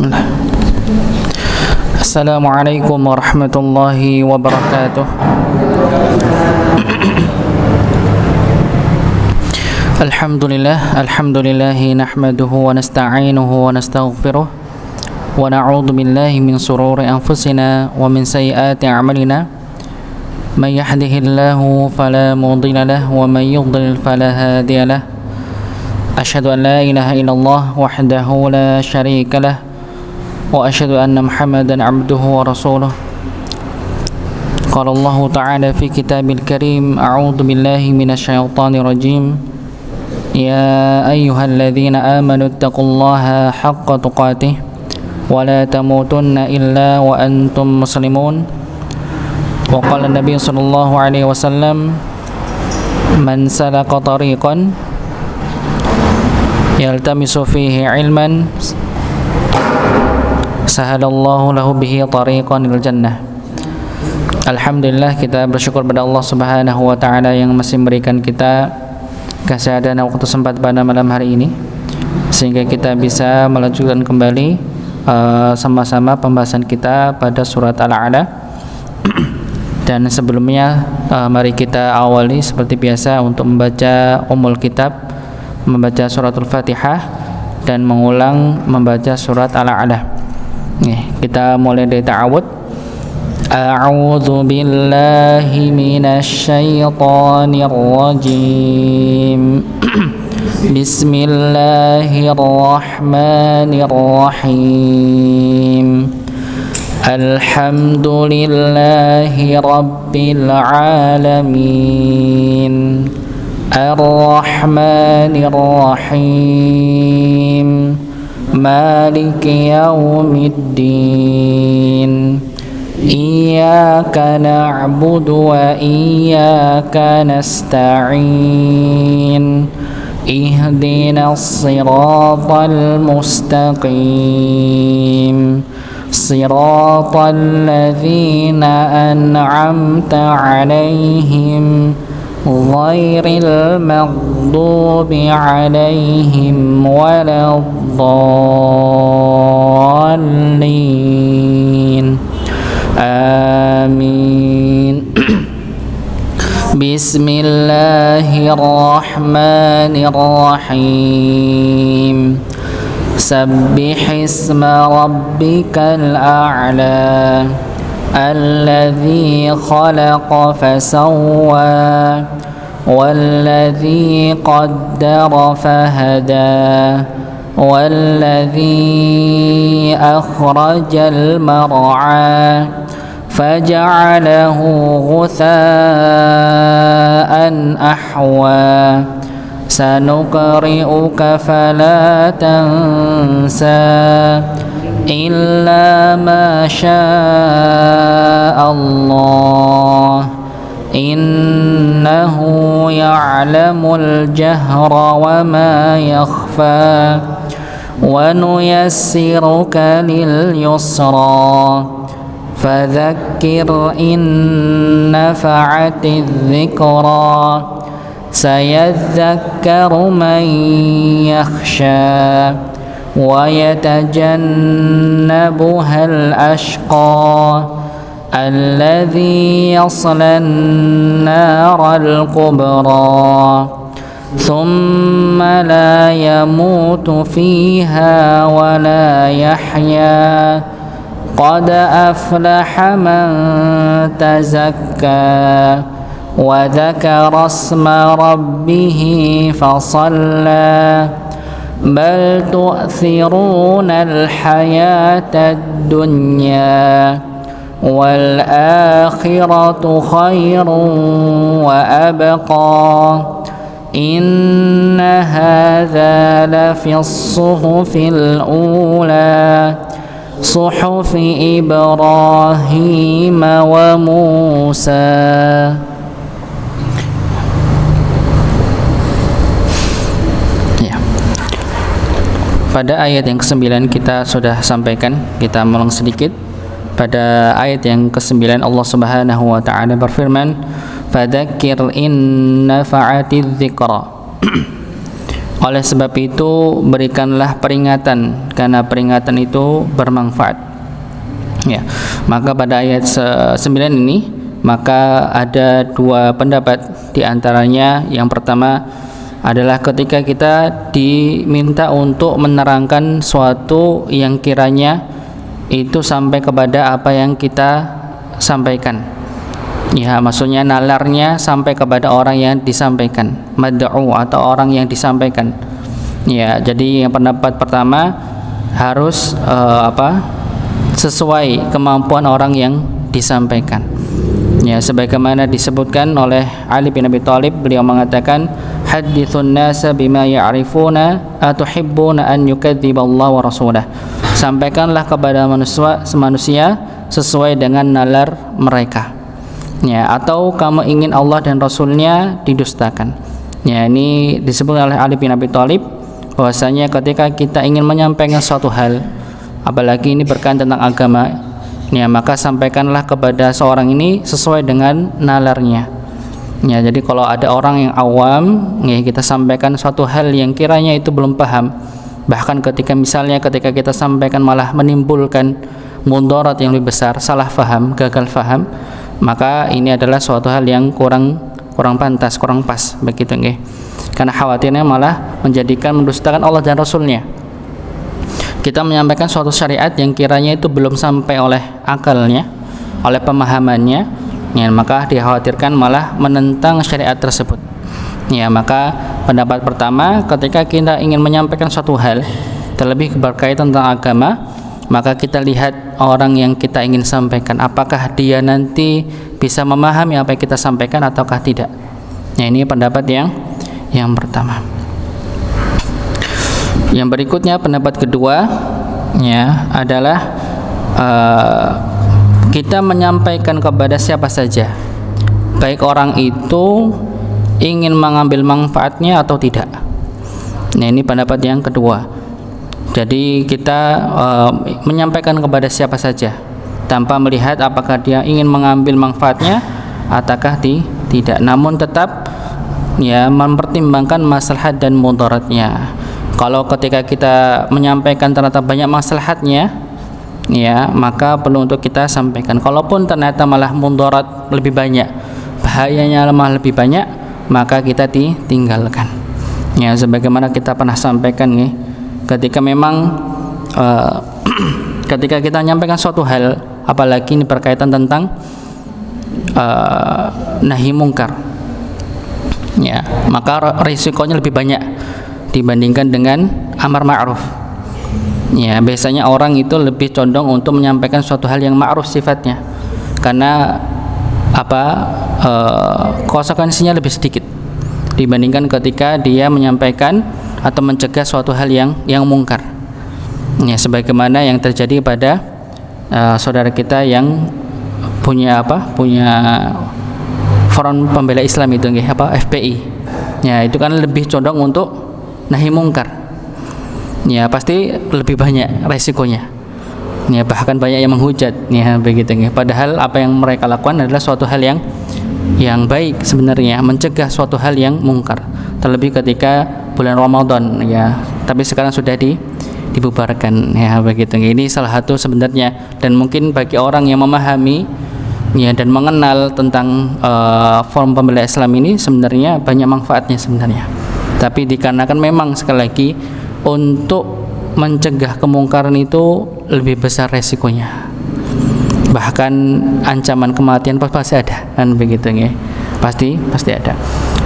Bismillah. Assalamualaikum warahmatullahi wabarakatuh. Alhamdulillahi nahmaduhu wa nasta'inuhu wa nastaghfiruh wa na'udzu billahi min shururi anfusina wa min sayyiati a'malina. May yahdihillahu fala mudilla lahu wa may yudlil fala hadiya lahu. Asyhadu an la ilaha illallah wahdahu la syarika lah wa asyhadu anna Muhammadan abduhu wa rasuluh. Qala Allah ta'ala fi kitabil karim, a'udzu billahi minasyaitonir rajim. Ya ayyuhalladzina amanu taqullaha haqqa tuqatih wa la tamutunna illa wa antum muslimun. Wa qala Nabi sallallahu alaihi wasallam, man salaka tariqan yaltamisu fihi ilman sahalallahu lahu bihi tariqan ilal jannah. Alhamdulillah, kita bersyukur pada Allah Subhanahu wa taala yang masih memberikan kita kesehatan dan waktu sempat pada malam hari ini sehingga kita bisa melanjutkan kembali sama-sama pembahasan kita pada surat Al-A'la. Dan sebelumnya mari kita awali seperti biasa untuk membaca Ummul Kitab, membaca suratul Fatihah dan mengulang membaca surat Al-A'la. Kita mulai dari ta'awud. A'udzu billahi minasy syaithanir rajim. Bismillahirrahmanirrahim. Alhamdulillahi rabbil alamin. Ar-Rahmanir Rahim. Maliki yaumiddin. Iyyaka na'budu wa iyyaka nasta'in. Ihdinas siratal mustaqim. Siratal ladzina an'amta 'alaihim ghairil maghdubi 'alaihim waladdallin. Amin. Bismillahirrahmanirrahim. Sabbihisma rabbikal a'la. Alladzi khalaqa fasawwa walladzi qaddara fahada walladzi akhrajal mar'a faja'alahu ghutha'an ahwa. Sanuqri'uka fala tansa illa ma sya'allah. Innahu ya'lamul jahra wa ma yakhfa. Wa nuyassiruka lil yusra. Fadzakkir in nafa'atiz dzikra. Sayadzakkaru man yakhsha wa yatajannabuhal ashqa alladhi yaslan naral kubra thumma la yamutu fiha wa la yahya. Qad aflaha man tazakka wa dzakara asma rabbih fasalla. Bal tu'thirunal hayatad dunya wal akhiratu khairun wa abqa. Inna hadza lafis suhufil ula suhufi Ibrahim wa Musa. Pada ayat yang ke-9 kita sudah sampaikan, kita mengulang sedikit. Pada ayat yang ke-9 Allah Subhanahu wa taala berfirman, "Fadzakir in nafa'atiz dzikra." Oleh sebab itu berikanlah peringatan, karena peringatan itu bermanfaat. Ya, maka pada ayat 9 ini maka ada dua pendapat. Di antaranya yang pertama adalah ketika kita diminta untuk menerangkan suatu yang kiranya itu sampai kepada apa yang kita sampaikan. Ya, maksudnya nalarnya sampai kepada orang yang disampaikan, mad'u atau orang yang disampaikan. Ya, jadi yang pendapat pertama harus sesuai kemampuan orang yang disampaikan. Ya, sebagaimana disebutkan oleh Ali bin Abi Thalib, beliau mengatakan, hadithun nasa bima ya'rifuna atuhibbuna an yukadziballahu wa rasulah. Sampaikanlah kepada manusia sesuai dengan nalar mereka. Ya, atau kamu ingin Allah dan Rasulnya didustakan. Ya, ini disebut oleh Ali bin Abi Thalib bahwasanya ketika kita ingin menyampaikan suatu hal, apalagi ini berkaitan tentang agama, ya, maka sampaikanlah kepada seorang ini sesuai dengan nalarnya. Ya, jadi kalau ada orang yang awam, ya, kita sampaikan suatu hal yang kiranya itu belum paham, bahkan ketika kita sampaikan malah menimbulkan mudarat yang lebih besar, salah faham, gagal faham, maka ini adalah suatu hal yang kurang pantas, kurang pas begitu nggih. Karena khawatirnya malah mendustakan Allah dan Rasulnya. Kita menyampaikan suatu syariat yang kiranya itu belum sampai oleh akalnya, oleh pemahamannya, ya, maka dikhawatirkan malah menentang syariat tersebut. Ya, maka pendapat pertama, ketika kita ingin menyampaikan suatu hal terlebih berkaitan tentang agama, maka kita lihat orang yang kita ingin sampaikan, apakah dia nanti bisa memahami apa yang kita sampaikan ataukah tidak. Ya, ini pendapat yang pertama. Yang berikutnya, pendapat kedua, ya, adalah kita menyampaikan kepada siapa saja, baik orang itu ingin mengambil manfaatnya atau tidak. Nah, ini pendapat yang kedua. Jadi kita menyampaikan kepada siapa saja tanpa melihat apakah dia ingin mengambil manfaatnya ataukah tidak, namun tetap, ya, mempertimbangkan maslahat dan mudaratnya. Kalau ketika kita menyampaikan ternyata banyak maslahatnya, ya, maka perlu untuk kita sampaikan. Kalaupun ternyata malah mudarat lebih banyak, bahayanya malah lebih banyak, maka kita tinggalkan. Ya, sebagaimana kita pernah sampaikan, ya, ketika memang ketika kita menyampaikan suatu hal, apalagi ini berkaitan tentang nahi mungkar, ya, maka risikonya lebih banyak dibandingkan dengan amar ma'ruf. Ya, biasanya orang itu lebih condong untuk menyampaikan suatu hal yang ma'ruf sifatnya, karena konsekuensinya lebih sedikit dibandingkan ketika dia menyampaikan atau mencegah suatu hal yang mungkar. Ya, sebagaimana yang terjadi pada saudara kita yang punya Front Pembela Islam itu, FPI. Ya, itu kan lebih condong untuk nahi mungkar. Ya, pasti lebih banyak resikonya. Ya, bahkan banyak yang menghujat, ya, begitu. Padahal apa yang mereka lakukan adalah suatu hal yang baik sebenarnya, mencegah suatu hal yang mungkar. Terlebih ketika bulan Ramadan, ya. Tapi sekarang sudah dibubarkan, ya, begitu. Ini salah satu sebenarnya, dan mungkin bagi orang yang memahami, ya, dan mengenal tentang Forum Pembela Islam ini sebenarnya banyak manfaatnya sebenarnya. Tapi dikarenakan memang sekali lagi untuk mencegah kemungkaran itu lebih besar resikonya. Bahkan ancaman kematian pasti ada, kan begitu, ya. Pasti ada.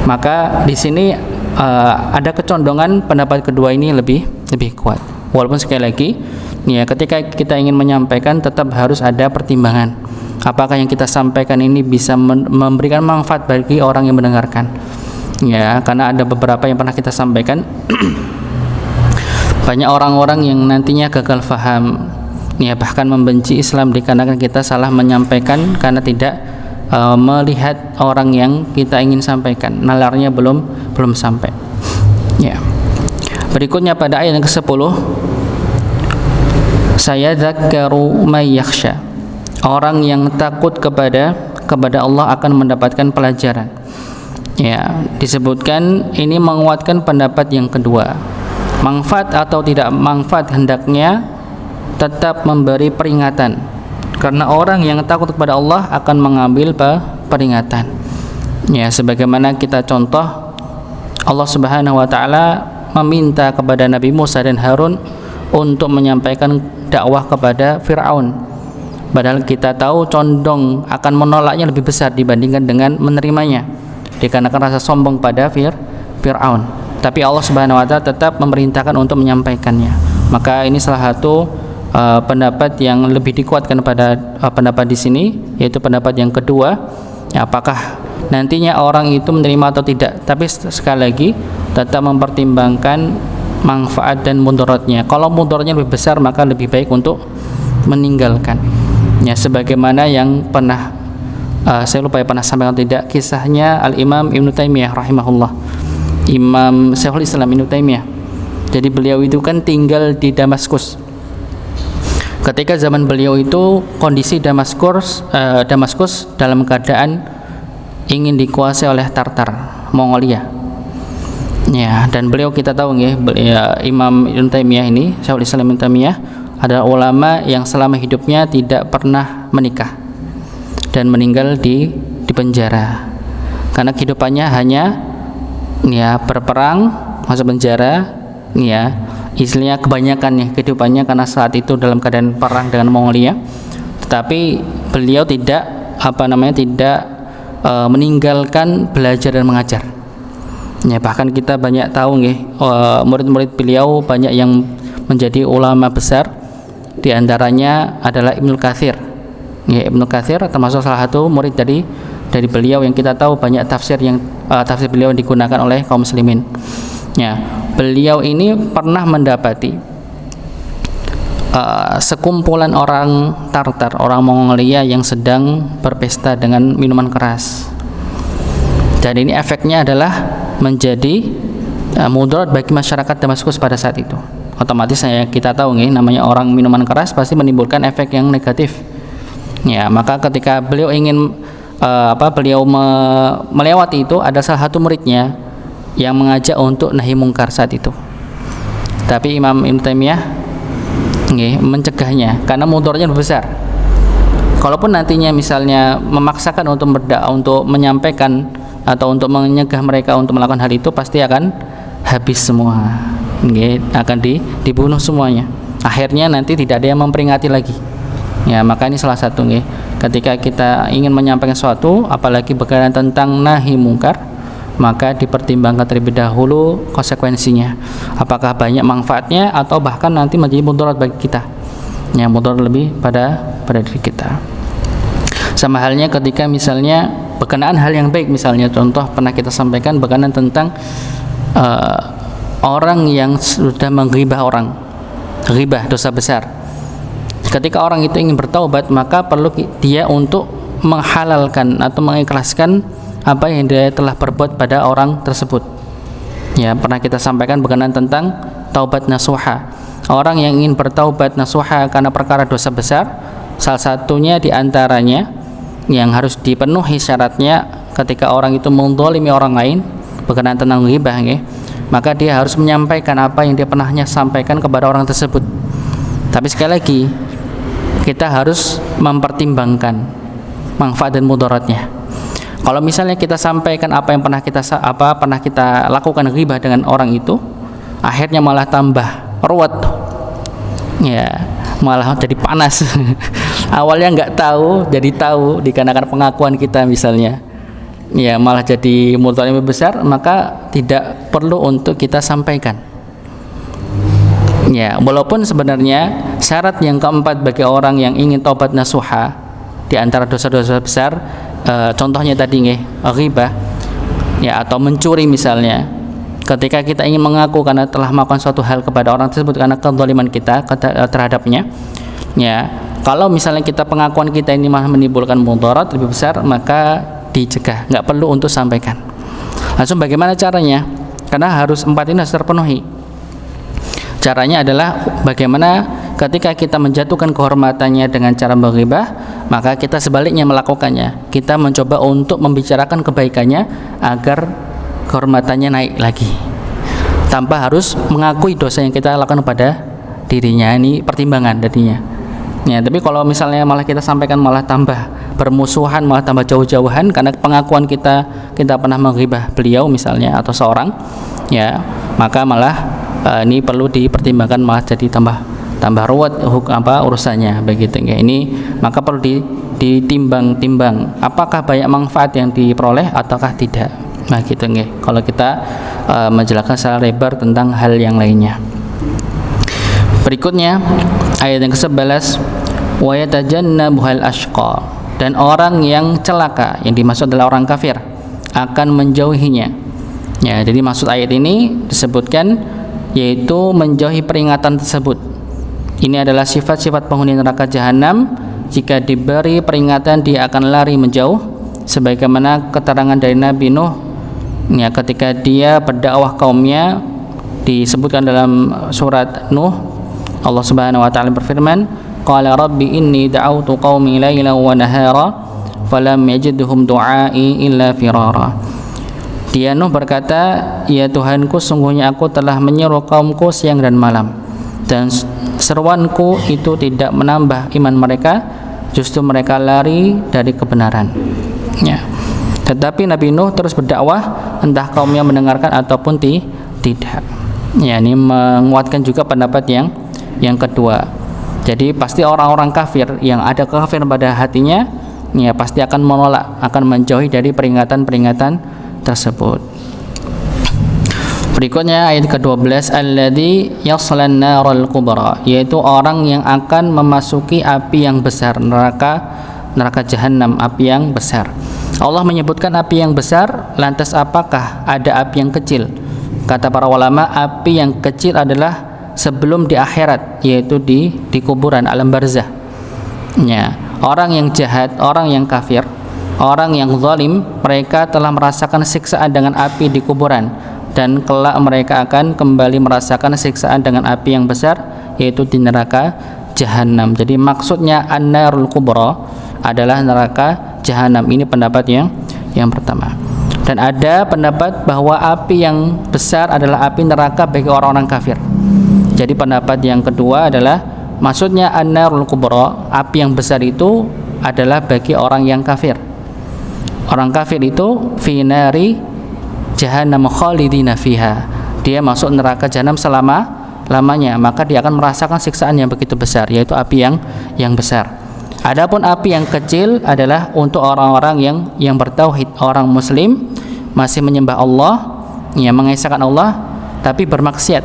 Maka di sini ada kecondongan pendapat kedua ini lebih kuat. Walaupun sekali lagi, ya, ketika kita ingin menyampaikan tetap harus ada pertimbangan. Apakah yang kita sampaikan ini bisa memberikan manfaat bagi orang yang mendengarkan? Ya, karena ada beberapa yang pernah kita sampaikan. Banyak orang-orang yang nantinya gagal faham, ya, bahkan membenci Islam dikarenakan kita salah menyampaikan karena tidak melihat orang yang kita ingin sampaikan, nalarnya belum sampai. Ya. Berikutnya pada ayat yang ke-10, sayadzakkaru may yakhsha. Orang yang takut kepada Allah akan mendapatkan pelajaran. Ya, disebutkan ini menguatkan pendapat yang kedua. Manfaat atau tidak manfaat hendaknya tetap memberi peringatan. Karena orang yang takut kepada Allah akan mengambil peringatan. Ya, sebagaimana kita contoh Allah Subhanahu wa taala meminta kepada Nabi Musa dan Harun untuk menyampaikan dakwah kepada Fir'aun. Padahal kita tahu condong akan menolaknya lebih besar dibandingkan dengan menerimanya, dikarenakan rasa sombong pada Fir'aun. Tapi Allah Subhanahu wa taala tetap memerintahkan untuk menyampaikannya. Maka ini salah satu pendapat yang lebih dikuatkan pada pendapat di sini, yaitu pendapat yang kedua. Ya, apakah nantinya orang itu menerima atau tidak? Tapi sekali lagi tetap mempertimbangkan manfaat dan mudaratnya. Kalau mudaratnya lebih besar maka lebih baik untuk meninggalkan. Ya, sebagaimana yang pernah saya lupa ya pernah sampaikan tidak, kisahnya Al-Imam Ibnu Taimiyah rahimahullah, Imam Syekhul Islam Ibnu Taimiyah. Jadi beliau itu kan tinggal di Damaskus. Ketika zaman beliau itu kondisi Damaskus dalam keadaan ingin dikuasai oleh Tartar, Mongolia. Ya, dan beliau kita tahu ya, Imam Ibnu Taimiyah ini, Syekhul Islam Ibnu Taimiyah adalah ulama yang selama hidupnya tidak pernah menikah dan meninggal di penjara. Karena kehidupannya hanya ya berperang, masuk penjara, ya istilahnya kebanyakan ya kehidupannya karena saat itu dalam keadaan perang dengan Mongolia. Tetapi beliau tidak meninggalkan belajar dan mengajar. Ya, bahkan kita banyak tahu murid-murid beliau banyak yang menjadi ulama besar. Di antaranya adalah Ibnu Katsir. Ya, Ibnu Katsir termasuk salah satu murid dari beliau yang kita tahu banyak tafsir beliau digunakan oleh kaum muslimin. Ya, beliau ini pernah mendapati sekumpulan orang Tartar, orang Mongolia yang sedang berpesta dengan minuman keras. Dan ini efeknya adalah menjadi mudarat bagi masyarakat Damaskus pada saat itu. Otomatis kita tahu namanya orang minuman keras pasti menimbulkan efek yang negatif. Ya, maka ketika beliau ingin melewati itu, ada salah satu muridnya yang mengajak untuk nahi mungkar saat itu. Tapi Imam Ibnu Taimiyah mencegahnya karena mudaratnya lebih besar. Kalaupun nantinya misalnya memaksakan untuk menyampaikan atau untuk menyegah mereka untuk melakukan hal itu, pasti akan habis semua, akan dibunuh semuanya. Akhirnya nanti tidak ada yang memperingati lagi. Ya, maka ini salah satu ketika kita ingin menyampaikan sesuatu, apalagi berkaitan tentang nahi mungkar, maka dipertimbangkan terlebih dahulu konsekuensinya. Apakah banyak manfaatnya atau bahkan nanti menjadi mudarat bagi kita. Ya, mudarat lebih pada diri kita. Sama halnya ketika misalnya berkenaan hal yang baik, misalnya contoh pernah kita sampaikan berkenaan tentang orang yang sudah menggibah orang, ghibah dosa besar. Ketika orang itu ingin bertaubat, maka perlu dia untuk menghalalkan atau mengikhlaskan apa yang dia telah perbuat pada orang tersebut. Ya, pernah kita sampaikan berkenaan tentang taubat nasuha. Orang yang ingin bertaubat nasuha karena perkara dosa besar, salah satunya diantaranya yang harus dipenuhi syaratnya ketika orang itu menzalimi orang lain berkenaan tentang ghibah, maka dia harus menyampaikan apa yang dia pernahnya sampaikan kepada orang tersebut. Tapi sekali lagi kita harus mempertimbangkan manfaat dan mudaratnya. Kalau misalnya kita sampaikan apa yang pernah kita lakukan ghibah dengan orang itu, akhirnya malah tambah ruwet, ya malah jadi panas. Awalnya nggak tahu, jadi tahu dikarenakan pengakuan kita misalnya, ya malah jadi mudarat yang lebih besar, maka tidak perlu untuk kita sampaikan. Ya, walaupun sebenarnya syarat yang keempat bagi orang yang ingin taubat nasuha di antara dosa-dosa besar, contohnya tadi ghibah, ya atau mencuri misalnya. Ketika kita ingin mengaku karena telah melakukan suatu hal kepada orang tersebut karena kezaliman kita terhadapnya, ya kalau misalnya pengakuan kita ini malah menimbulkan mudarat lebih besar, maka dicegah, nggak perlu untuk sampaikan. Langsung bagaimana caranya? Karena harus 4 ini harus terpenuhi. Caranya adalah bagaimana ketika kita menjatuhkan kehormatannya dengan cara berghibah, maka kita sebaliknya melakukannya. Kita mencoba untuk membicarakan kebaikannya agar kehormatannya naik lagi, tanpa harus mengakui dosa yang kita lakukan pada dirinya. Ini pertimbangan tadinya. Ya, tapi kalau misalnya malah kita sampaikan malah tambah bermusuhan, malah tambah jauh-jauhan karena pengakuan kita pernah menghibah beliau misalnya atau seorang, ya, maka malah ini perlu dipertimbangkan, malah jadi tambah ruwet urusannya begitu ya. Ini maka perlu ditimbang-timbang apakah banyak manfaat yang diperoleh ataukah tidak. Nah gitu ya. Kalau kita menjelaskan secara lebar tentang hal yang lainnya. Berikutnya ayat yang ke-11, wa yatajannabuhal ashqa, dan orang yang celaka, yang dimaksud adalah orang kafir, akan menjauhinya. Ya, jadi maksud ayat ini disebutkan yaitu menjauhi peringatan tersebut. Ini adalah sifat-sifat penghuni neraka jahanam. Jika diberi peringatan dia akan lari menjauh, sebagaimana keterangan dari Nabi Nuh ya, ketika dia berdakwah kaumnya, disebutkan dalam surat Nuh, Allah Subhanahu wa taala berfirman, qala rabbi inni da'awtu qaumi lailan wa nahara falam yajidhum du'ai illa firara. Dia Nuh berkata, ya Tuhanku, sungguhnya aku telah menyeru kaumku siang dan malam, dan seruanku itu tidak menambah iman mereka, justru mereka lari dari kebenaran. Ya. Tetapi Nabi Nuh terus berdakwah, entah kaumnya mendengarkan ataupun tidak. Ya, ini menguatkan juga pendapat yang kedua. Jadi pasti orang-orang kafir yang ada kekafiran pada hatinya, ya pasti akan menolak, akan menjauhi dari peringatan-peringatan tersebut. Berikutnya ayat ke-12, alladzi yaslan naral kubra, yaitu orang yang akan memasuki api yang besar, neraka jahanam, api yang besar. Allah menyebutkan api yang besar, lantas apakah ada api yang kecil? Kata para ulama, api yang kecil adalah sebelum di akhirat, yaitu di kuburan, alam barzah. Ya, orang yang jahat, orang yang kafir, orang yang zalim, mereka telah merasakan siksaan dengan api di kuburan, dan kelak mereka akan kembali merasakan siksaan dengan api yang besar, yaitu di neraka jahanam. Jadi maksudnya an-narul kubra adalah neraka jahanam. Ini pendapat yang pertama. Dan ada pendapat bahwa api yang besar adalah api neraka bagi orang-orang kafir. Jadi pendapat yang kedua adalah maksudnya an-narul kubra, api yang besar itu adalah bagi orang yang kafir. Orang kafir itu fi nari jahannam khalidina fiha, dia masuk neraka jahanam selama-lamanya, maka dia akan merasakan siksaan yang begitu besar, yaitu api yang besar. Adapun api yang kecil adalah untuk orang-orang yang bertauhid, orang muslim, masih menyembah Allah, yang mengesahkan Allah, tapi bermaksiat.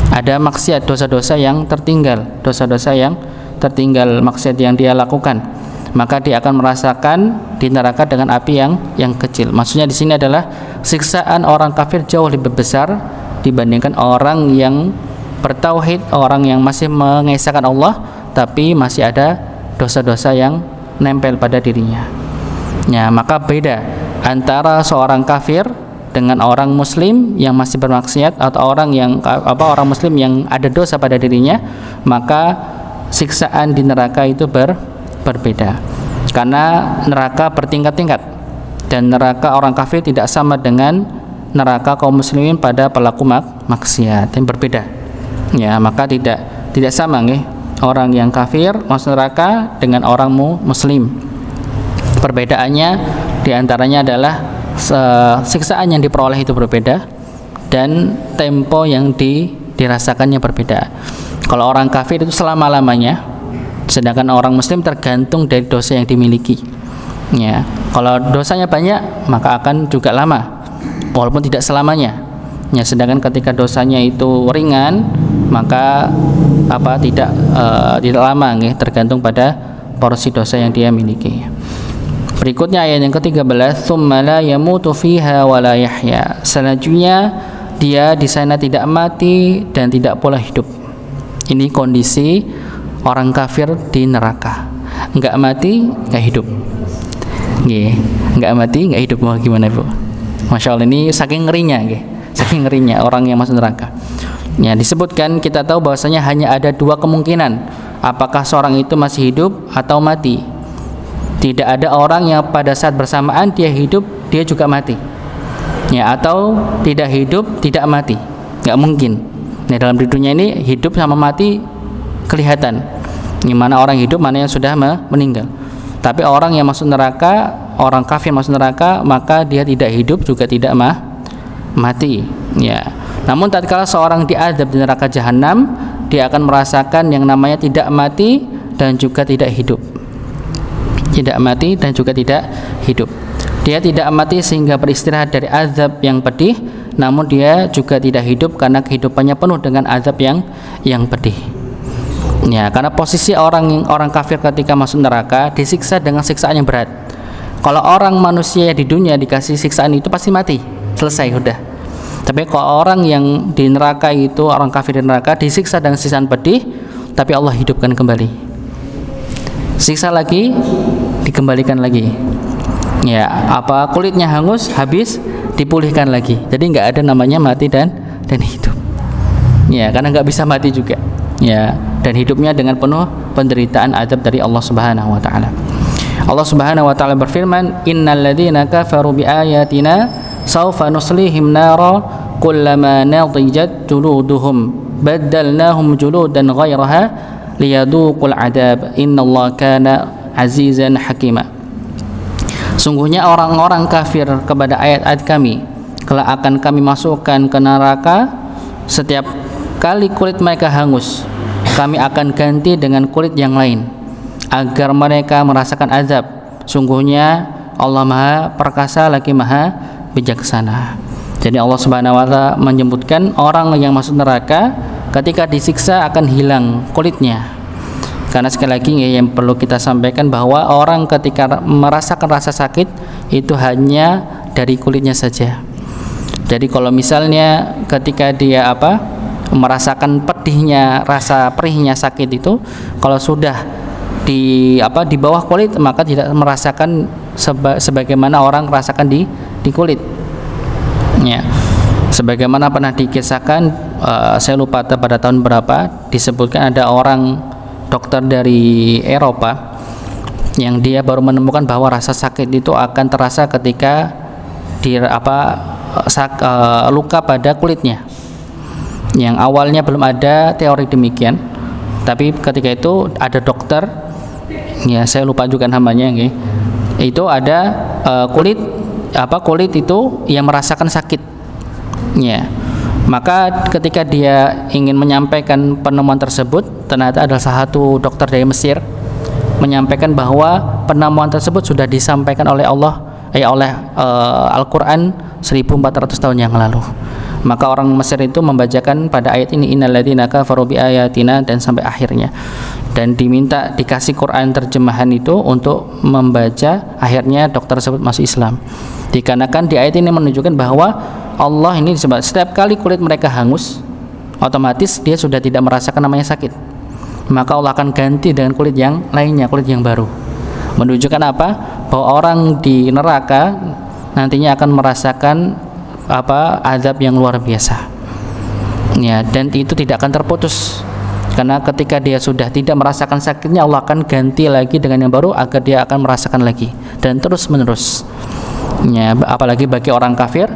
Ada maksiat, dosa-dosa yang tertinggal, maksiat yang dia lakukan, maka dia akan merasakan di neraka dengan api yang kecil. Maksudnya di sini adalah siksaan orang kafir jauh lebih besar dibandingkan orang yang bertauhid, orang yang masih mengesahkan Allah tapi masih ada dosa-dosa yang nempel pada dirinya. Ya, maka beda antara seorang kafir dengan orang muslim yang masih bermaksiat, atau orang muslim yang ada dosa pada dirinya, maka siksaan di neraka itu berbeda. Karena neraka bertingkat-tingkat, dan neraka orang kafir tidak sama dengan neraka kaum muslimin pada pelaku maksiat, yang berbeda. Ya, maka tidak sama nih orang yang kafir masuk neraka dengan orang muslim. Perbedaannya diantaranya adalah siksaan yang diperoleh itu berbeda, dan tempo yang dirasakannya berbeda. Kalau orang kafir itu selama-lamanya, sedangkan orang muslim tergantung dari dosa yang dimiliki. Ya, kalau dosanya banyak maka akan juga lama, walaupun tidak selamanya. Ya, sedangkan ketika dosanya itu ringan maka tidak lama, tergantung pada porsi dosa yang dia miliki. Berikutnya ayat yang ke-13, tsumma la yamutu fiha wa la yahya, selanjutnya dia di sana tidak mati dan tidak pula hidup. Ini kondisi orang kafir di neraka, enggak mati enggak hidup. Enggak mati enggak hidup. Mau gimana Bu? Masya Allah, ini saking ngerinya orang yang masuk neraka. Ya, disebutkan, kita tahu bahwasanya hanya ada dua kemungkinan. apakah seorang itu masih hidup atau mati. Tidak ada orang yang pada saat bersamaan dia hidup dia juga mati, ya, atau tidak hidup tidak mati, nggak mungkin. Nah, dalam dunia ini hidup sama mati kelihatan, di mana orang hidup, mana yang sudah meninggal. Tapi orang yang masuk neraka, orang kafir masuk neraka, maka dia tidak hidup juga tidak mati, ya. Namun tatkala seorang diazab di neraka jahanam, dia akan merasakan yang namanya tidak mati dan juga tidak hidup. Tidak mati dan juga tidak hidup. Dia tidak mati sehingga beristirahat dari azab yang pedih, namun dia juga tidak hidup karena kehidupannya penuh dengan azab yang pedih. Ya, karena posisi orang kafir ketika masuk neraka disiksa dengan siksaan yang berat. Kalau orang manusia di dunia dikasih siksaan itu pasti mati, selesai udah. Tapi kalau orang yang di neraka itu, orang kafir di neraka disiksa dengan siksaan pedih, tapi Allah hidupkan kembali. Siksa lagi, dikembalikan lagi. Ya, apa kulitnya hangus, habis, dipulihkan lagi. Jadi nggak ada namanya mati dan hidup. Ya, karena nggak bisa mati juga. Ya, dan hidupnya dengan penuh penderitaan azab dari Allah Subhanahu wa taala. Allah Subhanahu wa taala berfirman, "Innal ladzina kafaru biayatina saufa nuslihim nara kullama nadijat juluduhum baddalnahum juludan ghairaha liyaduqul adab innallaha kana azizan hakima." Sungguhnya orang-orang kafir kepada ayat-ayat kami kelak akan kami masukkan ke neraka. Setiap kali kulit mereka hangus, kami akan ganti dengan kulit yang lain agar mereka merasakan azab. Sungguhnya Allah Maha Perkasa lagi Maha Bijaksana. Jadi Allah Subhanahu wa taala menyebutkan orang yang masuk neraka ketika disiksa akan hilang kulitnya. Karena sekali lagi yang perlu kita sampaikan bahwa orang ketika merasakan rasa sakit itu hanya dari kulitnya saja. Jadi kalau misalnya ketika dia merasakan pedihnya, rasa perihnya sakit itu, kalau sudah di bawah kulit maka tidak merasakan sebagaimana orang merasakan di kulit. Ya. Sebagaimana pernah dikisahkan, saya lupa pada tahun berapa, disebutkan ada orang dokter dari Eropa yang dia baru menemukan bahwa rasa sakit itu akan terasa ketika luka pada kulitnya. Yang awalnya belum ada teori demikian, tapi ketika itu ada dokter, ya saya lupa juga namanya, itu ada kulit itu yang merasakan sakit, ya. Maka ketika dia ingin menyampaikan penemuan tersebut, ternyata ada salah satu dokter dari Mesir menyampaikan bahwa penemuan tersebut sudah disampaikan oleh Allah, oleh Al-Quran 1400 tahun yang lalu. Maka orang Mesir itu membacakan pada ayat ini, innalladzina kafaru biayatina, dan sampai akhirnya, dan dikasih Quran terjemahan itu untuk membaca. Akhirnya dokter tersebut masuk Islam, dikarenakan di ayat ini menunjukkan bahwa Allah ini disebut setiap kali kulit mereka hangus, otomatis dia sudah tidak merasakan namanya sakit, maka Allah akan ganti dengan kulit yang lainnya, kulit yang baru. Menunjukkan apa? Bahwa orang di neraka nantinya akan merasakan azab yang luar biasa, ya, dan itu tidak akan terputus, karena ketika dia sudah tidak merasakan sakitnya, Allah akan ganti lagi dengan yang baru agar dia akan merasakan lagi, dan terus menerus, ya. Apalagi bagi orang kafir,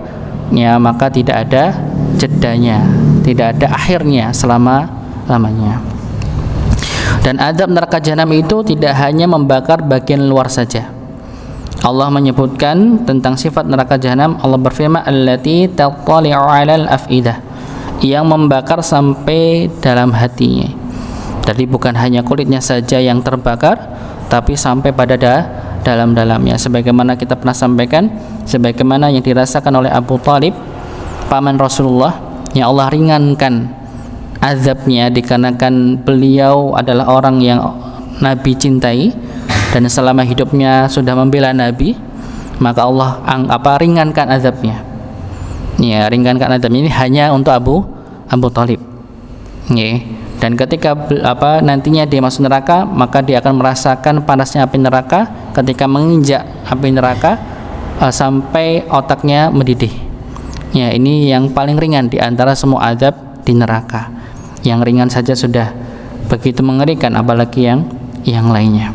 ya, maka tidak ada jedanya, tidak ada akhirnya selama-lamanya. Dan azab neraka jahanam itu tidak hanya membakar bagian luar saja. Allah menyebutkan tentang sifat neraka jahanam. Allah berfirman, allati tattali'u 'alal afidah, yang membakar sampai dalam hatinya. Jadi bukan hanya kulitnya saja yang terbakar, tapi sampai pada dalam-dalamnya. Sebagaimana kita pernah sampaikan, sebagaimana yang dirasakan oleh Abu Thalib, paman Rasulullah, yang Allah ringankan azabnya dikarenakan beliau adalah orang yang Nabi cintai dan selama hidupnya sudah membela Nabi, maka Allah ringankan azabnya. Ya, ringankan azabnya ini hanya untuk Abu Thalib. Ya. Dan ketika nantinya dia masuk neraka, maka dia akan merasakan panasnya api neraka ketika menginjak api neraka sampai otaknya mendidih. Ya, ini yang paling ringan di antara semua azab di neraka. Yang ringan saja sudah begitu mengerikan, apalagi yang lainnya.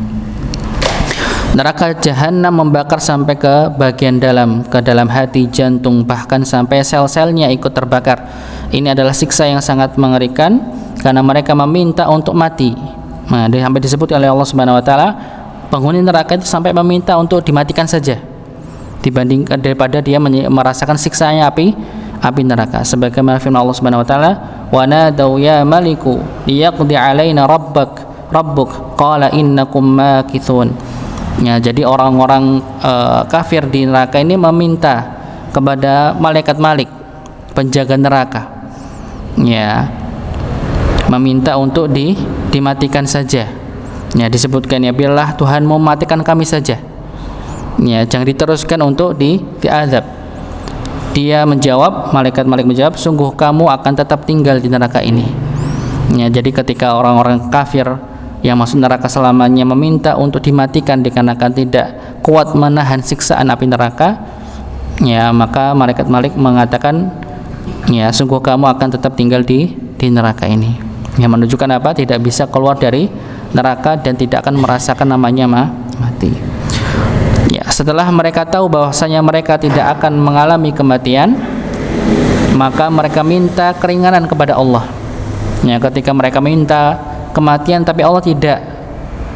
Neraka jahanam membakar sampai ke bagian dalam, ke dalam hati, jantung, bahkan sampai sel-selnya ikut terbakar. Ini adalah siksa yang sangat mengerikan karena mereka meminta untuk mati. Nah, sampai disebut oleh Allah Subhanahu wa taala, penghuni neraka itu sampai meminta untuk dimatikan saja dibandingkan daripada dia merasakan siksanya api neraka. Sebagaimana firman Allah Subhanahu wa taala, "Wa nadau ya maliku liyaqdi alaina rabbuk qala innakum makithun." Ya, jadi orang-orang kafir di neraka ini meminta kepada malaikat Malik, penjaga neraka, ya, meminta untuk dimatikan saja. Ya, disebutkan, ya, biarlah Tuhanmu matikan kami saja. Ya, jangan diteruskan untuk diazab. Dia menjawab, malaikat Malik menjawab, sungguh kamu akan tetap tinggal di neraka ini. Ya, jadi ketika orang-orang kafir yang masuk neraka selamanya meminta untuk dimatikan dikarenakan tidak kuat menahan siksaan api neraka, ya, maka malaikat Malik mengatakan, ya, sungguh kamu akan tetap tinggal di neraka ini. Yang menunjukkan apa? Tidak bisa keluar dari neraka dan tidak akan merasakan namanya mati. Ya, setelah mereka tahu bahwasanya mereka tidak akan mengalami kematian, maka mereka minta keringanan kepada Allah. Ya, ketika mereka minta kematian tapi Allah tidak,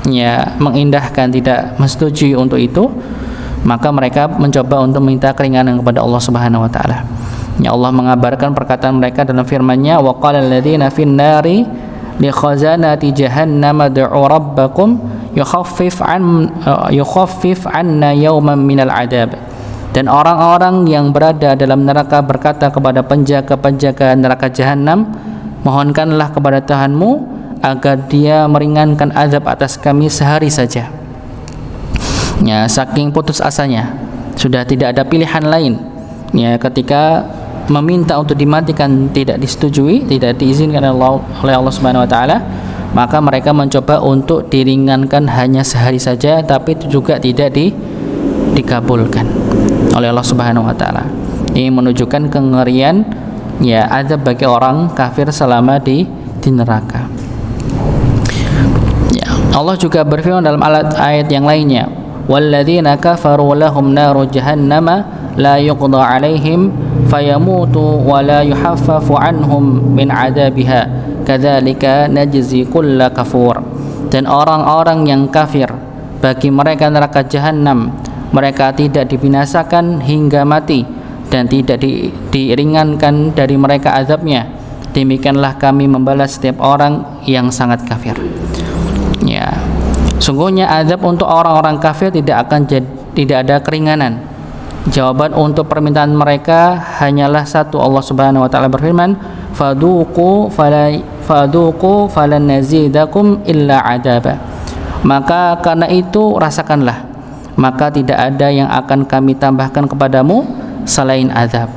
ya, mengindahkan, tidak menyetujui untuk itu, maka mereka mencoba untuk minta keringanan kepada Allah Subhanahu wa taala. Ya, Allah mengabarkan perkataan mereka dalam firman-Nya, wa qala alladziina fin nari li khazanati jahannam ad'u rabbakum yukhaffif anna yawman minal adab. Dan orang-orang yang berada dalam neraka berkata kepada penjaga-penjaga neraka jahanam, mohonkanlah kepada Tuhanmu agar dia meringankan azab atas kami sehari saja. Ya, saking putus asanya, sudah tidak ada pilihan lain. Ya, ketika meminta untuk dimatikan tidak disetujui, tidak diizinkan oleh Allah Subhanahu wa taala, maka mereka mencoba untuk diringankan hanya sehari saja, tapi itu juga tidak dikabulkan oleh Allah Subhanahu wa taala. Ini menunjukkan kengerian, ya, azab bagi orang kafir selama di neraka. Ya, Allah juga berfirman dalam ayat yang lainnya, walladzina kafaru lahum naru jahannama la yuqda alaihim fayamutu wa la yuhaffafu anhum min adabiha kadzalika najzi kulla kafur. Dan orang-orang yang kafir, bagi mereka neraka jahanam, mereka tidak dibinasakan hingga mati dan tidak diringankan dari mereka azabnya. Demikianlah kami membalas setiap orang yang sangat kafir. Ya, sungguhnya azab untuk orang-orang kafir tidak ada keringanan. Jawaban untuk permintaan mereka hanyalah satu. Allah Subhanahu wa taala berfirman, faduqu falan nazidakum illa adaba. Maka karena itu rasakanlah, maka tidak ada yang akan kami tambahkan kepadamu selain azab.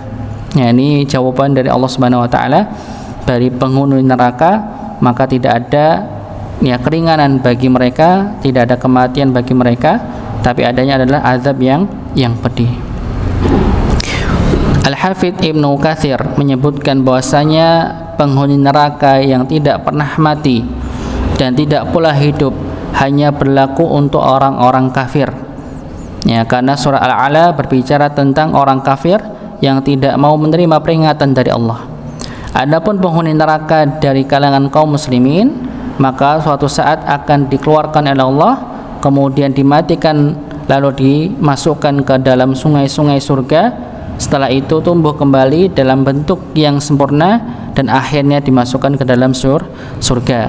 Ya, ini jawaban dari Allah Subhanahu wa taala dari penghuni neraka, maka tidak ada, ya, keringanan bagi mereka, tidak ada kematian bagi mereka, tapi adanya adalah azab yang pedih. Al-Hafidz Ibnu Katsir menyebutkan bahwasanya penghuni neraka yang tidak pernah mati dan tidak pula hidup hanya berlaku untuk orang-orang kafir. Ya, karena surah Al-A'la berbicara tentang orang kafir yang tidak mau menerima peringatan dari Allah. Adapun penghuni neraka dari kalangan kaum muslimin, maka suatu saat akan dikeluarkan oleh Allah, kemudian dimatikan, lalu dimasukkan ke dalam sungai-sungai surga. Setelah itu tumbuh kembali dalam bentuk yang sempurna dan akhirnya dimasukkan ke dalam surga.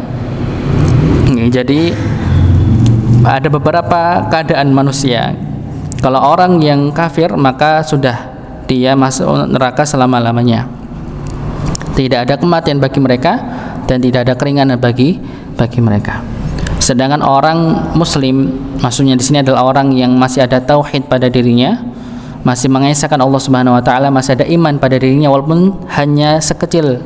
Jadi ada beberapa keadaan manusia. Kalau orang yang kafir, maka sudah dia masuk neraka selama-lamanya. Tidak ada kematian bagi mereka dan tidak ada keringanan bagi mereka. Sedangkan orang muslim, maksudnya di sini adalah orang yang masih ada tauhid pada dirinya, masih mengesahkan Allah Subhanahu wa taala, masih ada iman pada dirinya walaupun hanya sekecil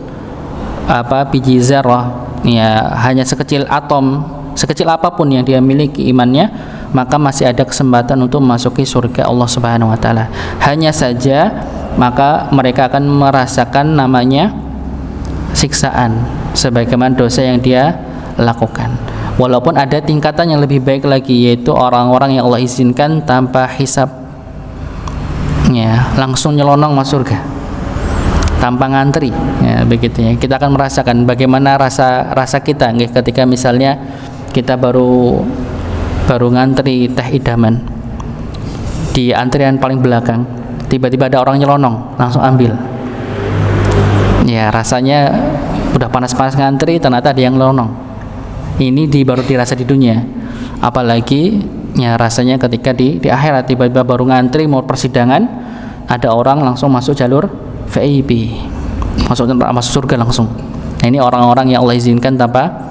biji zarah, ya, hanya sekecil atom, sekecil apapun yang dia miliki imannya, maka masih ada kesempatan untuk memasuki surga Allah Subhanahu wa taala. Hanya saja maka mereka akan merasakan namanya siksaan sebagaimana dosa yang dia lakukan. Walaupun ada tingkatan yang lebih baik lagi, yaitu orang-orang yang Allah izinkan tanpa hisab, ya, langsung nyelonong masuk surga tanpa ngantri, ya, begitu ya. Kita akan merasakan bagaimana rasa kita ketika misalnya kita baru ngantri teh idaman di antrian paling belakang, tiba-tiba ada orang nyelonong, langsung ambil. Ya, rasanya udah panas-panas ngantri, ternyata ada yang nyelonong. Ini baru dirasa di dunia. Apalagi ya rasanya ketika di akhirat, tiba-tiba baru ngantri mau persidangan, ada orang langsung masuk jalur VIP, masuk surga langsung. Nah, ini orang-orang yang Allah izinkan tanpa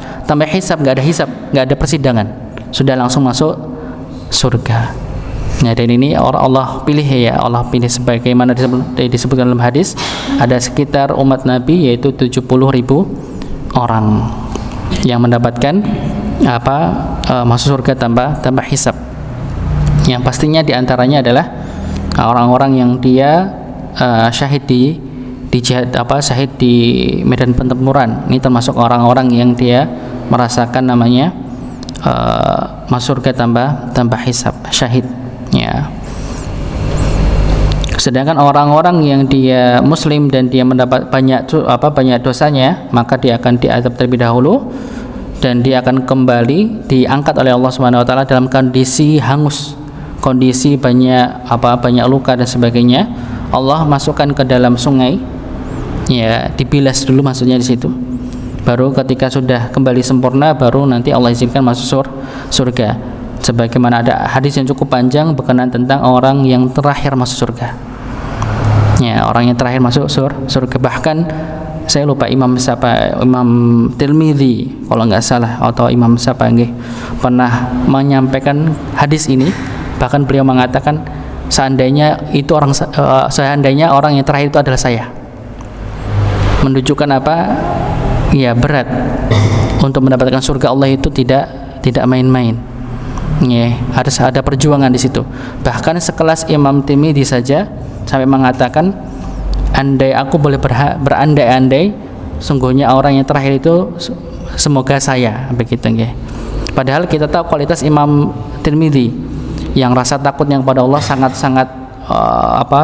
hisab, nggak ada persidangan, sudah langsung masuk surga. Nah, dan ini Allah pilih, ya, Allah pilih sebagaimana disebutkan dalam hadis, ada sekitar umat Nabi yaitu 70.000 orang yang mendapatkan masuk surga tanpa hisab. Yang pastinya diantaranya adalah orang-orang yang dia syahid di jihad, syahid di medan pertempuran. Ini termasuk orang-orang yang dia merasakan namanya masuk surga tanpa hisab, syahid, ya. Sedangkan orang-orang yang dia muslim dan dia mendapat banyak dosanya, maka dia akan diazab terlebih dahulu dan dia akan kembali diangkat oleh Allah Subhanahu wa taala dalam kondisi hangus, kondisi banyak luka dan sebagainya. Allah masukkan ke dalam sungai, ya, dibilas dulu maksudnya di situ. Baru ketika sudah kembali sempurna, baru nanti Allah izinkan masuk surga. Sebagaimana ada hadis yang cukup panjang berkenaan tentang orang yang terakhir masuk surga. Ya, orang yang terakhir masuk surga. Bahkan saya lupa Imam Tirmidzi kalau nggak salah, atau Imam pernah menyampaikan hadis ini. Bahkan beliau mengatakan seandainya orang yang terakhir itu adalah saya. Menunjukkan apa? Ya, berat untuk mendapatkan surga Allah itu tidak main-main. Ya, harus ada perjuangan di situ. Bahkan sekelas Imam Tirmidzi saja sampai mengatakan, andai aku boleh berandai-andai, sungguhnya orang yang terakhir itu semoga saya, begitu ya. Padahal kita tahu kualitas Imam Tirmidzi yang rasa takutnya kepada Allah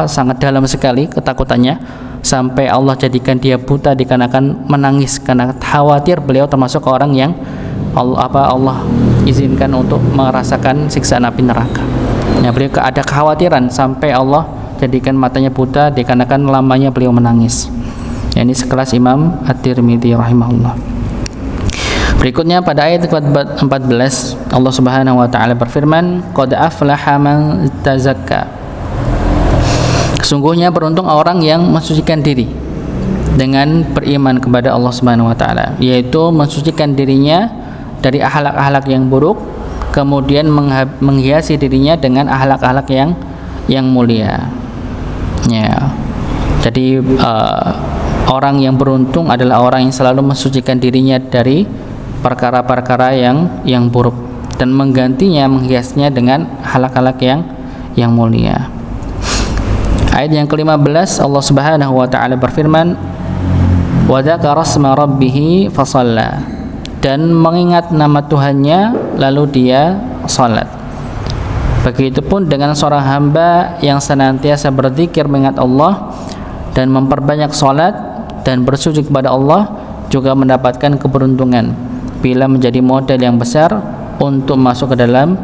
sangat dalam sekali ketakutannya, sampai Allah jadikan dia buta dikarenakan menangis karena khawatir beliau termasuk orang yang Allah izinkan untuk merasakan siksaan api neraka. Ya, beliau ada kekhawatiran sampai Allah jadikan matanya buta dikarenakan lamanya beliau menangis. Ya, ini sekelas Imam At-Tirmidzi rahimahullah. Berikutnya pada ayat 14 Allah Subhanahu wa taala berfirman, qad aflaha man tazakka. Sesungguhnya beruntung orang yang mensucikan diri dengan beriman kepada Allah Subhanahu wa taala, yaitu mensucikan dirinya dari akhlak-akhlak yang buruk, kemudian menghiasi dirinya dengan akhlak-akhlak yang mulia. Ya. Jadi orang yang beruntung adalah orang yang selalu mensucikan dirinya dari perkara-perkara yang buruk dan menggantinya, menghiasnya dengan akhlak-akhlak yang mulia. Ayat yang ke-15 Allah Subhanahu wa taala berfirman, wa dzakara asma rabbih fasalla, dan mengingat nama Tuhannya lalu dia salat. Begitupun dengan seorang hamba yang senantiasa berzikir mengingat Allah dan memperbanyak salat dan bersujud kepada Allah juga mendapatkan keberuntungan bila menjadi modal yang besar untuk masuk ke dalam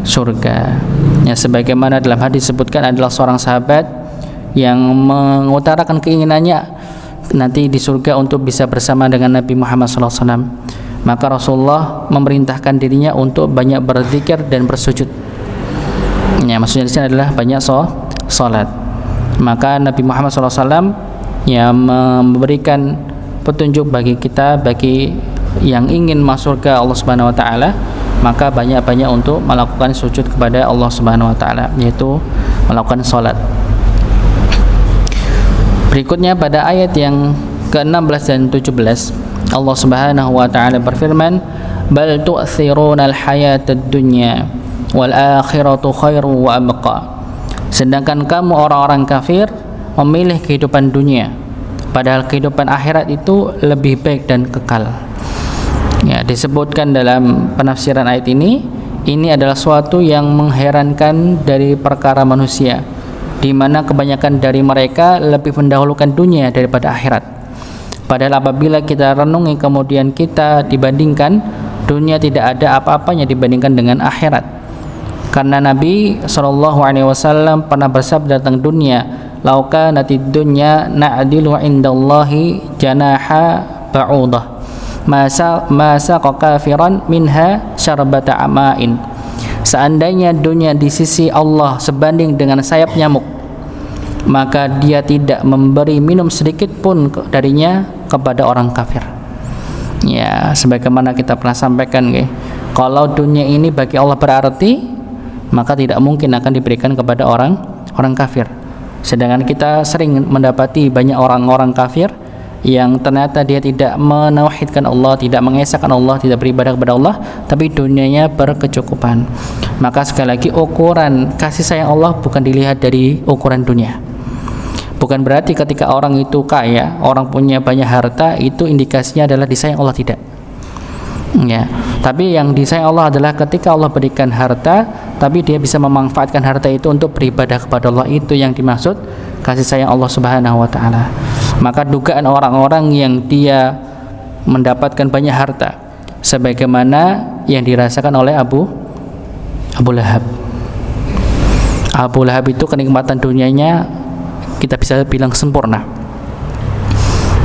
surga. Ya, sebagaimana dalam hadis disebutkan adalah seorang sahabat yang mengutarakan keinginannya nanti di surga untuk bisa bersama dengan Nabi Muhammad SAW. Maka Rasulullah memerintahkan dirinya untuk banyak berzikir dan bersujud. Ya, maksudnya di sini adalah banyak salat. Maka Nabi Muhammad SAW memberikan petunjuk bagi kita, bagi yang ingin masuk surga Allah Subhanahu wa taala, maka banyak-banyak untuk melakukan sujud kepada Allah Subhanahu wa taala, yaitu melakukan salat. Berikutnya pada ayat yang ke-16 dan 17 Allah Subhanahu wa taala berfirman, bal tu'thirunal hayatad dunya wal akhiratu khairu wa abqa. Sedangkan kamu orang-orang kafir memilih kehidupan dunia, padahal kehidupan akhirat itu lebih baik dan kekal. Ya, disebutkan dalam penafsiran ayat ini adalah suatu yang mengherankan dari perkara manusia, di mana kebanyakan dari mereka lebih mendahulukan dunia daripada akhirat. Padahal apabila kita renungi kemudian kita dibandingkan, dunia tidak ada apa-apanya dibandingkan dengan akhirat. Karena Nabi SAW pernah bersabda tentang dunia, "Lau kanatid dunya na'dilu indallahi janaha ba'udah, masa kafiran minha syarbata amain." Seandainya dunia di sisi Allah sebanding dengan sayap nyamuk, maka dia tidak memberi minum sedikit pun darinya kepada orang kafir. Ya, sebagaimana kita pernah sampaikan, kalau dunia ini bagi Allah berarti, maka tidak mungkin akan diberikan kepada orang kafir. Sedangkan kita sering mendapati banyak orang-orang kafir yang ternyata dia tidak menauhidkan Allah, tidak mengesahkan Allah, tidak beribadah kepada Allah, tapi dunianya berkecukupan. Maka sekali lagi, ukuran kasih sayang Allah bukan dilihat dari ukuran dunia. Bukan berarti ketika orang itu kaya, orang punya banyak harta, itu indikasinya adalah disayang Allah, tidak. Ya, tapi yang disayang Allah adalah ketika Allah berikan harta, tapi dia bisa memanfaatkan harta itu untuk beribadah kepada Allah. Itu yang dimaksud kasih sayang Allah Subhanahu wa taala. Maka dugaan orang-orang yang dia mendapatkan banyak harta sebagaimana yang dirasakan oleh Abu Lahab. Abu Lahab itu kenikmatan dunianya kita bisa bilang sempurna.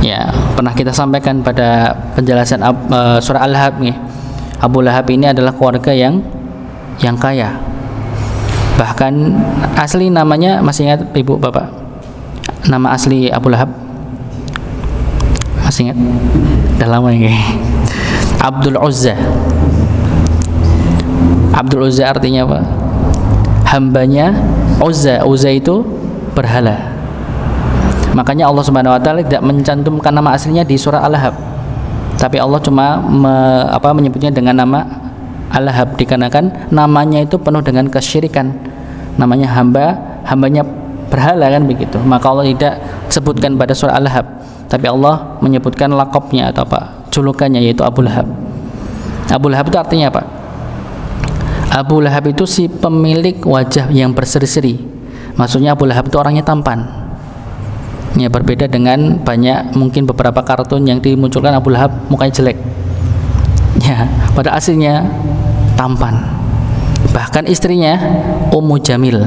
Ya, pernah kita sampaikan pada penjelasan surah Al-Lahab nih. Abu Lahab ini adalah keluarga yang kaya. Bahkan asli namanya, masih ingat Ibu Bapak? Nama asli Abu Lahab? Masih ingat? Udah lama ini. Abdul Uzza. Abdul Uzza artinya apa? Hambanya Uzza. Uzza itu berhala. Makanya Allah Subhanahu wa taala tidak mencantumkan nama aslinya di surah Al-Lahab. Tapi Allah cuma menyebutnya dengan nama Al-Lahab dikarenakan namanya itu penuh dengan kesyirikan. Namanya hambanya berhala, kan begitu. Maka Allah tidak sebutkan pada surah Al-Lahab, tapi Allah menyebutkan lakopnya atau julukannya, yaitu Abu Lahab. Abu Lahab itu artinya apa? Abu Lahab itu si pemilik wajah yang berseri-seri. Maksudnya Abu Lahab itu orangnya tampan. Ya, berbeda dengan banyak mungkin beberapa kartun yang dimunculkan Abu Lahab mukanya jelek. Ya, pada aslinya tampan. Bahkan istrinya Ummu Jamil.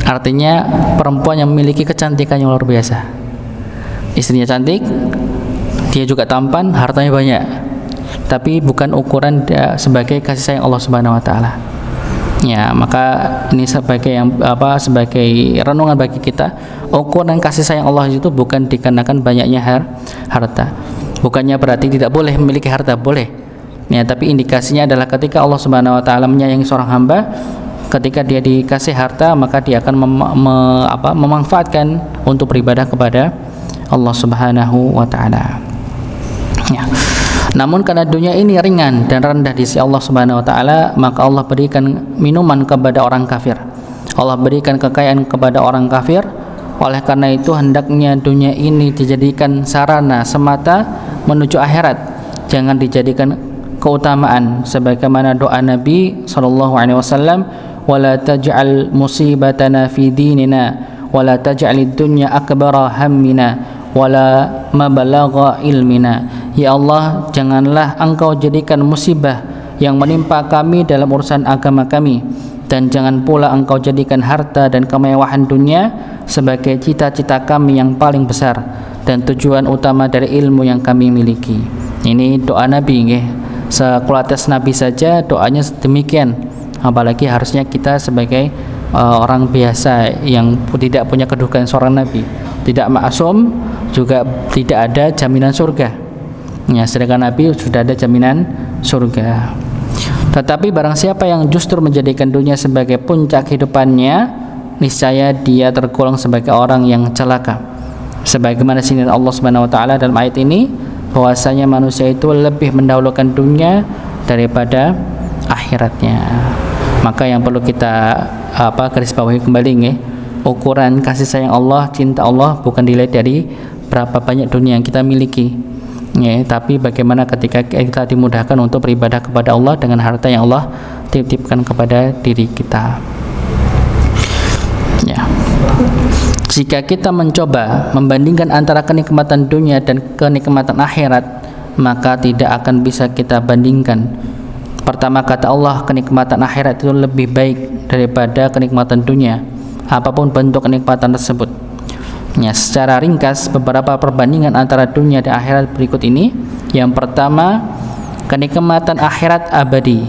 Artinya perempuan yang memiliki kecantikan yang luar biasa. Istrinya cantik, dia juga tampan, hartanya banyak. Tapi bukan ukuran dia sebagai kasih sayang Allah Subhanahu wa taala. Ya, maka ini sebagai renungan bagi kita. Ukuran kasih sayang Allah itu bukan dikarenakan banyaknya harta. Bukannya berarti tidak boleh memiliki harta, boleh. Ya, tapi indikasinya adalah ketika Allah Subhanahu wa taala menyayangi seorang hamba, ketika dia dikasih harta, maka dia akan memanfaatkan untuk beribadah kepada Allah Subhanahu wa taala. Ya. Namun karena dunia ini ringan dan rendah di sisi Allah Subhanahu wa taala, maka Allah berikan minuman kepada orang kafir. Allah berikan kekayaan kepada orang kafir. Oleh karena itu hendaknya dunia ini dijadikan sarana semata menuju akhirat, jangan dijadikan keutamaan, sebagaimana doa Nabi sallallahu alaihi wasallam, "Wala taj'al musibatana fi dinina, wala taj'alid dunya akbara hammina, wala mabalagha ilmina." Ya Allah, janganlah Engkau jadikan musibah yang menimpa kami dalam urusan agama kami, dan jangan pula Engkau jadikan harta dan kemewahan dunia sebagai cita-cita kami yang paling besar dan tujuan utama dari ilmu yang kami miliki. Ini doa Nabi, nggih. Sekulates Nabi saja doanya demikian, apalagi harusnya kita sebagai orang biasa yang tidak punya kedudukan seorang Nabi, tidak maksum, juga tidak ada jaminan surga. Ya, sedangkan Nabi sudah ada jaminan surga. Tetapi barang siapa yang justru menjadikan dunia sebagai puncak kehidupannya, niscaya dia tergolong sebagai orang yang celaka. Sebagaimana sindiran Allah Subhanahu wa taala dalam ayat ini, bahwasanya manusia itu lebih mendahulukan dunia daripada akhiratnya. Maka yang perlu kita garis bawahi kembali, ukuran kasih sayang Allah, cinta Allah bukan dilihat dari berapa banyak dunia yang kita miliki, Ya, tapi bagaimana ketika kita dimudahkan untuk beribadah kepada Allah dengan harta yang Allah titipkan kepada diri kita. Ya. Jika kita mencoba membandingkan antara kenikmatan dunia dan kenikmatan akhirat, maka tidak akan bisa kita bandingkan. Pertama, kata Allah, kenikmatan akhirat itu lebih baik daripada kenikmatan dunia, apapun bentuk kenikmatan tersebut. Ya, secara ringkas beberapa perbandingan antara dunia dan akhirat berikut ini. Yang pertama, kenikmatan akhirat abadi,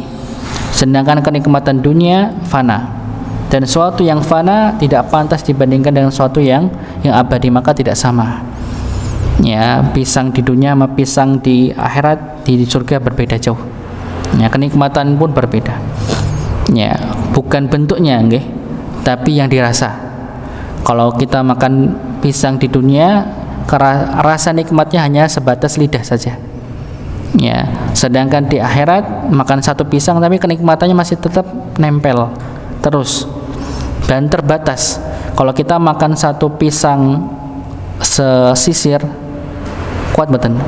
sedangkan kenikmatan dunia fana. Dan sesuatu yang fana tidak pantas dibandingkan dengan sesuatu yang abadi, maka tidak sama. Ya, pisang di dunia sama pisang di akhirat, di surga berbeda jauh. Ya, kenikmatan pun berbeda. Ya, bukan bentuknya nggih, tapi yang dirasa. Kalau kita makan pisang di dunia, rasa nikmatnya hanya sebatas lidah saja. Ya, sedangkan di akhirat makan satu pisang tapi kenikmatannya masih tetap nempel terus dan terbatas. Kalau kita makan satu pisang sesisir, kuat betul.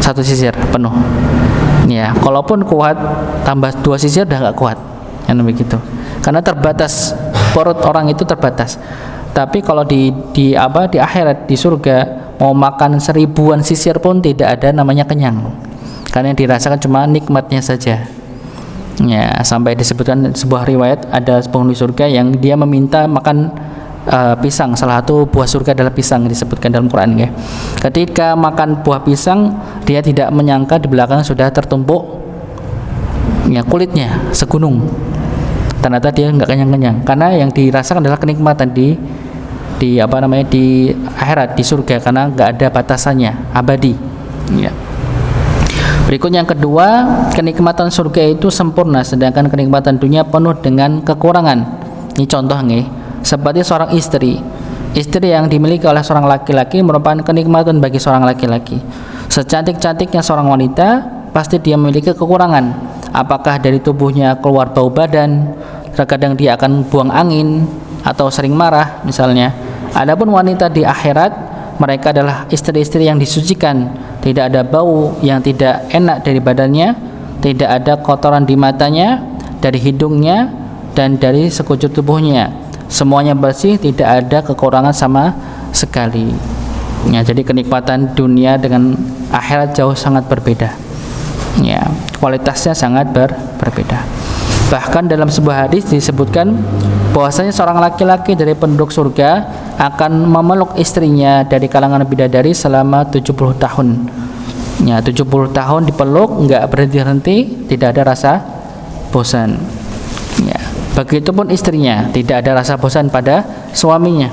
Satu sisir penuh. Ya, kalaupun kuat, tambah 2 sisir udah nggak kuat. Yang begitu. Karena terbatas, perut orang itu terbatas. Tapi kalau di akhirat, di surga, mau makan 1000-an sisir pun tidak ada namanya kenyang. Karena yang dirasakan cuma nikmatnya saja. Ya, sampai disebutkan sebuah riwayat ada penghuni surga yang dia meminta makan pisang. Salah satu buah surga adalah pisang, disebutkan dalam Quran ya. Ketika makan buah pisang, dia tidak menyangka di belakang sudah tertumpuk ya kulitnya segunung. Ternyata dia nggak kenyang-kenyang karena yang dirasakan adalah kenikmatan di akhirat, di surga, karena nggak ada batasannya, abadi ya. Berikutnya yang kedua, kenikmatan surga itu sempurna, sedangkan kenikmatan dunia penuh dengan kekurangan. Ini contoh nih, seperti seorang istri yang dimiliki oleh seorang laki-laki merupakan kenikmatan bagi seorang laki-laki. Secantik-cantiknya seorang wanita, pasti dia memiliki kekurangan. Apakah dari tubuhnya keluar bau badan, terkadang dia akan buang angin, atau sering marah misalnya. Adapun wanita di akhirat, mereka adalah istri-istri yang disucikan, tidak ada bau yang tidak enak dari badannya, tidak ada kotoran di matanya, dari hidungnya, dan dari sekujur tubuhnya. Semuanya bersih, tidak ada kekurangan sama sekali. Ya, jadi kenikmatan dunia dengan akhirat jauh sangat berbeda. Ya, kualitasnya sangat berbeda. Bahkan dalam sebuah hadis disebutkan bahwasanya seorang laki-laki dari penduduk surga akan memeluk istrinya dari kalangan bidadari selama 70 tahun. Ya, 70 tahun dipeluk, enggak berhenti-henti, tidak ada rasa bosan. Ya, begitupun istrinya, tidak ada rasa bosan pada suaminya.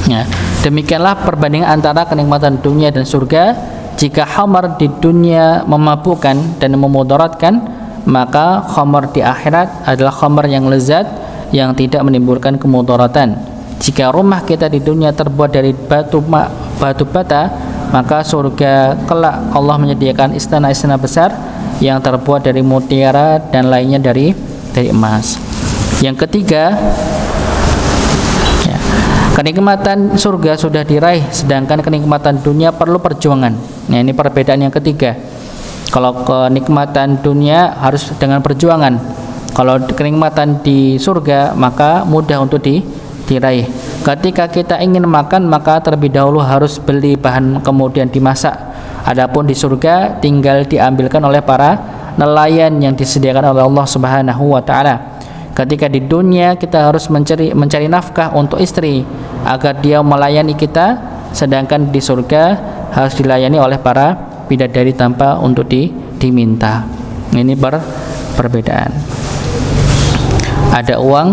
Ya, demikianlah perbandingan antara kenikmatan dunia dan surga. Jika khamar di dunia memabukkan dan memudaratkan, maka khamar di akhirat adalah khamar yang lezat, yang tidak menimbulkan kemudaratan. Jika rumah kita di dunia terbuat dari batu bata, maka surga kelak Allah menyediakan istana-istana besar yang terbuat dari mutiara dan lainnya dari emas. Yang ketiga, ya, kenikmatan surga sudah diraih, sedangkan kenikmatan dunia perlu perjuangan. Nah, ini perbedaan yang ketiga. Kalau kenikmatan dunia harus dengan perjuangan. Kalau kenikmatan di surga maka mudah untuk diraih. Ketika kita ingin makan, maka terlebih dahulu harus beli bahan kemudian dimasak. Adapun di surga tinggal diambilkan oleh para nelayan yang disediakan oleh Allah Subhanahu wa taala. Ketika di dunia kita harus mencari nafkah untuk istri agar dia melayani kita, sedangkan di surga harus dilayani oleh para bidadari tanpa untuk diminta. Ini perbedaan. Ada uang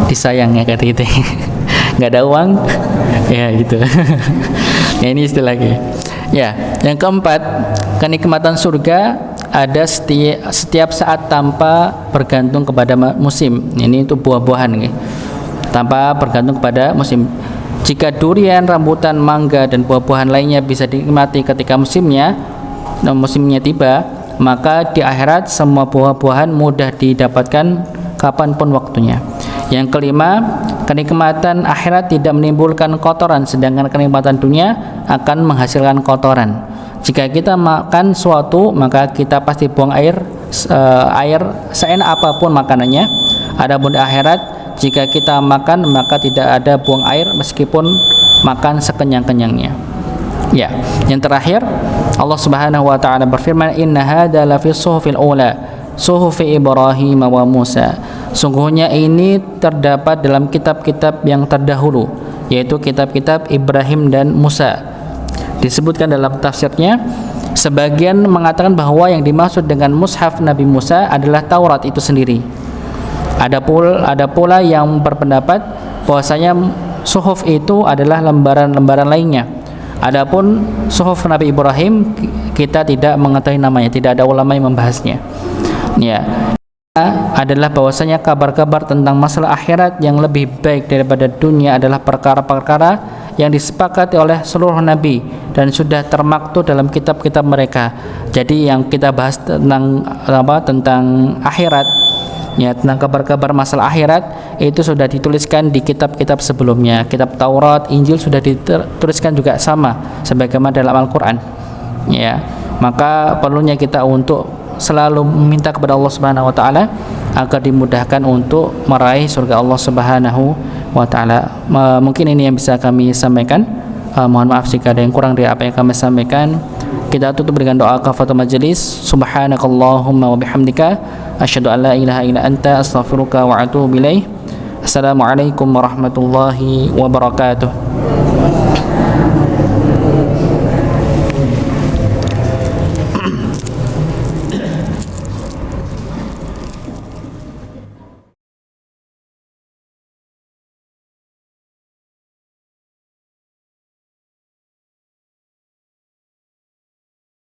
disayang ya kata kita. Nggak ada uang ya gitu. Ya, ini istilahnya. Ya, yang keempat, kenikmatan surga ada setiap saat tanpa bergantung kepada musim. Ini itu buah-buahan ya. Tanpa bergantung kepada musim. Jika durian, rambutan, mangga dan buah-buahan lainnya bisa dinikmati ketika musimnya tiba, maka di akhirat semua buah-buahan mudah didapatkan kapanpun waktunya. Yang kelima, kenikmatan akhirat tidak menimbulkan kotoran, sedangkan kenikmatan dunia akan menghasilkan kotoran. Jika kita makan suatu, maka kita pasti buang air seenak apapun makanannya. Adapun di akhirat, jika kita makan maka tidak ada buang air meskipun makan sekenyang-kenyangnya. Ya, yang terakhir Allah Subhanahu wa taala berfirman, "Inna hadza lafi suhufil ula, suhufi Ibrahim wa Musa." Sungguhnya ini terdapat dalam kitab-kitab yang terdahulu, yaitu kitab-kitab Ibrahim dan Musa. Disebutkan dalam tafsirnya, sebagian mengatakan bahwa yang dimaksud dengan mushaf Nabi Musa adalah Taurat itu sendiri. Ada pula yang berpendapat bahwasanya suhuf itu adalah lembaran-lembaran lainnya. Adapun suhuf Nabi Ibrahim kita tidak mengetahui namanya, tidak ada ulama yang membahasnya. Ya, adalah bahwasanya kabar-kabar tentang masalah akhirat yang lebih baik daripada dunia adalah perkara-perkara yang disepakati oleh seluruh nabi dan sudah termaktub dalam kitab-kitab mereka. Jadi yang kita bahas tentang akhirat, ya, tentang kabar-kabar masalah akhirat itu sudah dituliskan di kitab-kitab sebelumnya. Kitab Taurat, Injil sudah dituliskan juga sama sebagaimana dalam Al-Qur'an. Ya, maka perlunya kita untuk selalu meminta kepada Allah Subhanahu wa taala agar dimudahkan untuk meraih surga Allah Subhanahu wa taala. Mungkin ini yang bisa kami sampaikan. Mohon maaf jika ada yang kurang dari apa yang kami sampaikan. Kita tutup dengan doa kafaratul majelis. Subhanakallahumma wa bihamdika asyhadu an la ilaha illa anta astaghfiruka wa atubu ilaik. Assalamualaikum warahmatullahi wabarakatuh.